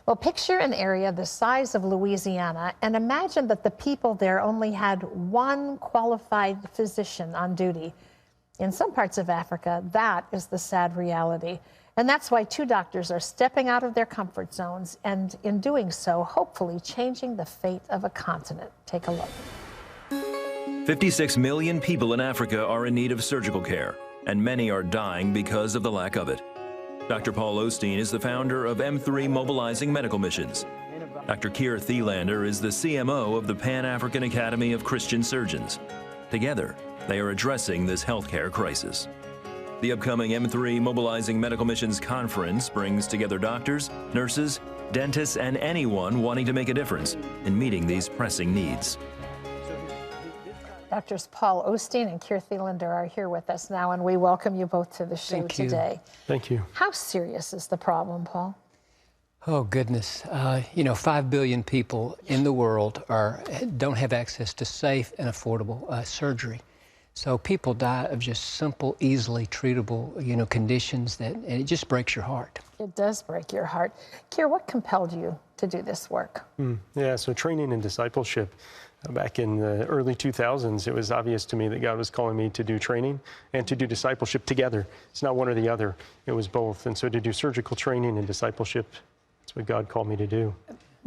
Well, picture an area the size of Louisiana and imagine that the people there only had one qualified physician on duty. In some parts of Africa, that is the sad reality. And that's why two doctors are stepping out of their comfort zones and, in doing so, hopefully changing the fate of a continent. Take a look. 56 million people in Africa are in need of surgical care, and many are dying because of the lack of it. Dr. Paul Osteen is the founder of M3 Mobilizing Medical Missions. Dr. Keir Thelander is the CMO of the Pan-African Academy of Christian Surgeons. Together, they are addressing this healthcare crisis. The upcoming M3 Mobilizing Medical Missions Conference brings together doctors, nurses, dentists, and anyone wanting to make a difference in meeting these pressing needs. Doctors Paul Osteen and Keir Thelander are here with us now, and we welcome you both to the show today. Thank you. How serious is the problem, Paul? Oh, goodness. 5 billion people in the world don't have access to safe and affordable surgery. So people die of just simple, easily treatable, conditions and it just breaks your heart. It does break your heart. Keir, what compelled you to do this work? Yeah, so training and discipleship. Back in the early 2000s, it was obvious to me that God was calling me to do training and to do discipleship together. It's not one or the other, it was both. And so to do surgical training and discipleship, that's what God called me to do.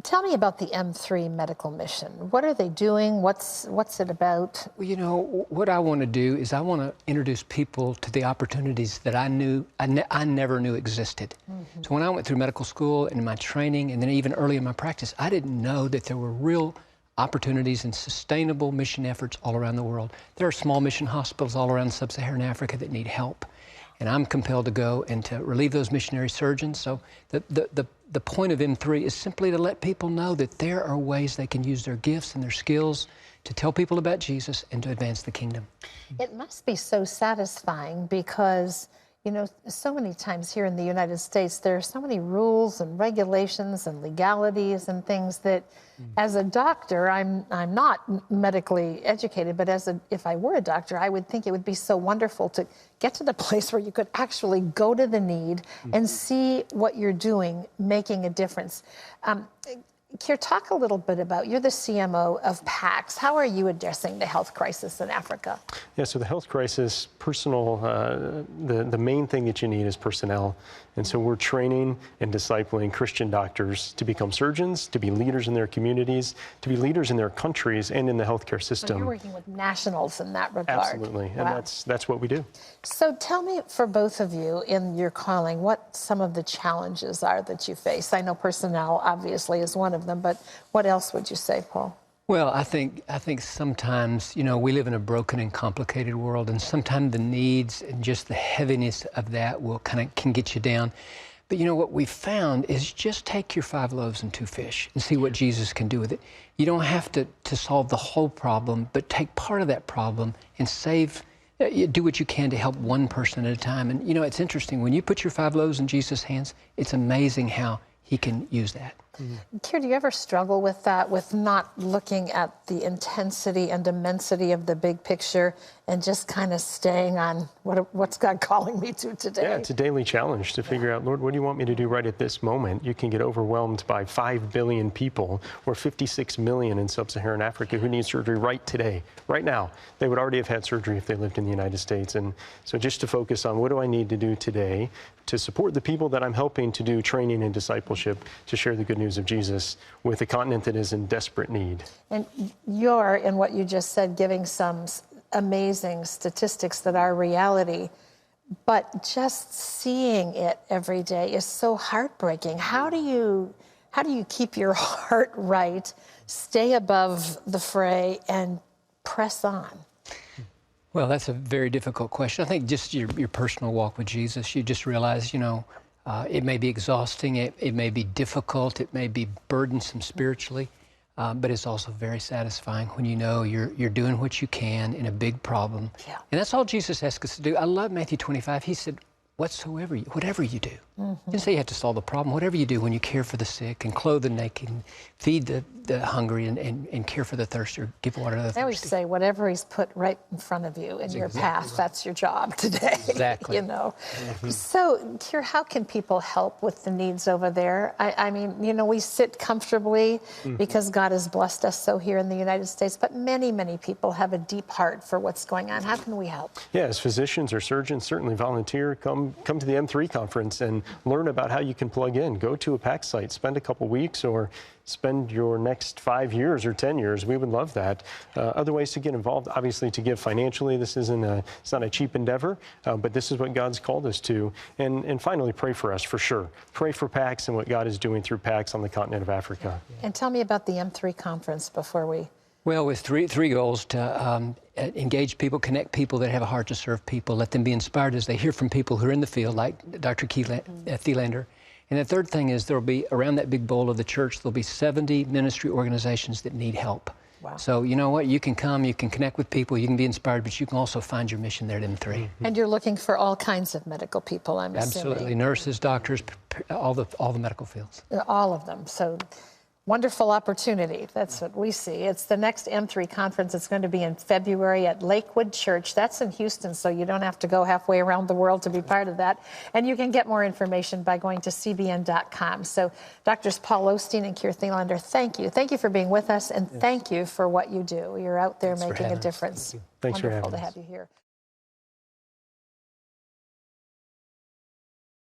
Tell me about the M3 medical mission. What are they doing? What's it about? Well, what I want to do is I want to introduce people to the opportunities that I never knew existed. So when I went through medical school and in my training, and then even early in my practice, I didn't know that there were real opportunities and sustainable mission efforts all around the world. There are small mission hospitals all around Sub-Saharan Africa that need help. And I'm compelled to go and to relieve those missionary surgeons. So the point of M3 is simply to let people know that there are ways they can use their gifts and their skills to tell people about Jesus and to advance the kingdom. It must be so satisfying because, so many times here in the United States, there are so many rules and regulations and legalities and things that, as a doctor, I'm not medically educated, but if I were a doctor, I would think it would be so wonderful to get to the place where you could actually go to the need and see what you're doing making a difference. Keir, talk a little bit about, you're the CMO of PACS. How are you addressing the health crisis in Africa? Yeah, so the health crisis, the main thing that you need is personnel. And so we're training and discipling Christian doctors to become surgeons, to be leaders in their communities, to be leaders in their countries and in the healthcare system. So you're working with nationals in that regard. Absolutely, and that's what we do. So tell me, for both of you in your calling, what some of the challenges are that you face. I know personnel obviously is one of them, but what else would you say, Paul? Well, I think sometimes, we live in a broken and complicated world, and sometimes the needs and just the heaviness of that can get you down. But what we've found is just take your 5 loaves and 2 fish and see what Jesus can do with it. You don't have to solve the whole problem, but take part of that problem and do what you can to help one person at a time. And it's interesting, when you put your 5 loaves in Jesus' hands, it's amazing how he can use that. Keir, do you ever struggle with that, with not looking at the intensity and immensity of the big picture and just kind of staying on what's God calling me to today? Yeah, it's a daily challenge to figure out, Lord, what do you want me to do right at this moment? You can get overwhelmed by 5 billion people or 56 million in Sub-Saharan Africa who need surgery right today, right now. They would already have had surgery if they lived in the United States. And so just to focus on what do I need to do today to support the people that I'm helping to do training and discipleship to share the good news of Jesus with a continent that is in desperate need. And you're, in what you just said, giving some amazing statistics that are reality, but just seeing it every day is so heartbreaking. How do you keep your heart right, stay above the fray, and press on? Well, that's a very difficult question. I think just your personal walk with Jesus, you just realize, it may be exhausting, it may be difficult, it may be burdensome spiritually, but it's also very satisfying when you know you're doing what you can in a big problem. Yeah. And that's all Jesus asks us to do. I love Matthew 25. He said, whatsoever, whatever you do. You didn't say you have to solve the problem. Whatever you do when you care for the sick and clothe the naked, and feed the hungry and care for the thirsty, or give water to the thirsty. I always say, whatever he's put right in front of you in your path, that's your job today. Exactly. You know. So, Keir, how can people help with the needs over there? I mean, you know, we sit comfortably because God has blessed us so here in the United States, but many, many people have a deep heart for what's going on. How can we help? Yeah, as physicians or surgeons, certainly volunteer. Come to the M3 conference and learn about how you can plug in. Go to a PAC site, spend a couple weeks, or spend your next 5 years or 10 years. We would love that. Other ways to get involved, obviously, to give financially. This isn't it's not a cheap endeavor, but this is what God's called us to. And finally, pray for us, for sure. Pray for PACs and what God is doing through PACs on the continent of Africa. And tell me about the M3 conference before we... Well, with three goals: to engage people, connect people that have a heart to serve people, let them be inspired as they hear from people who are in the field, like Dr. Keir Thelander. And the third thing is, there'll be, around that big bowl of the church, there'll be 70 ministry organizations that need help. Wow. So, you know what? You can come, you can connect with people, you can be inspired, but you can also find your mission there at M3. And you're looking for all kinds of medical people, I'm assuming. Absolutely. Nurses, doctors, all the medical fields. All of them. So, wonderful opportunity. That's what we see. It's the next M3 conference. It's going to be in February at Lakewood Church. That's in Houston, so you don't have to go halfway around the world to be part of that. And you can get more information by going to cbn.com. So, Drs. Paul Osteen and Keir Thelander, thank you. Thank you for being with us, and thank you for what you do. You're out there making a difference. Thanks for having us. Wonderful to have you here.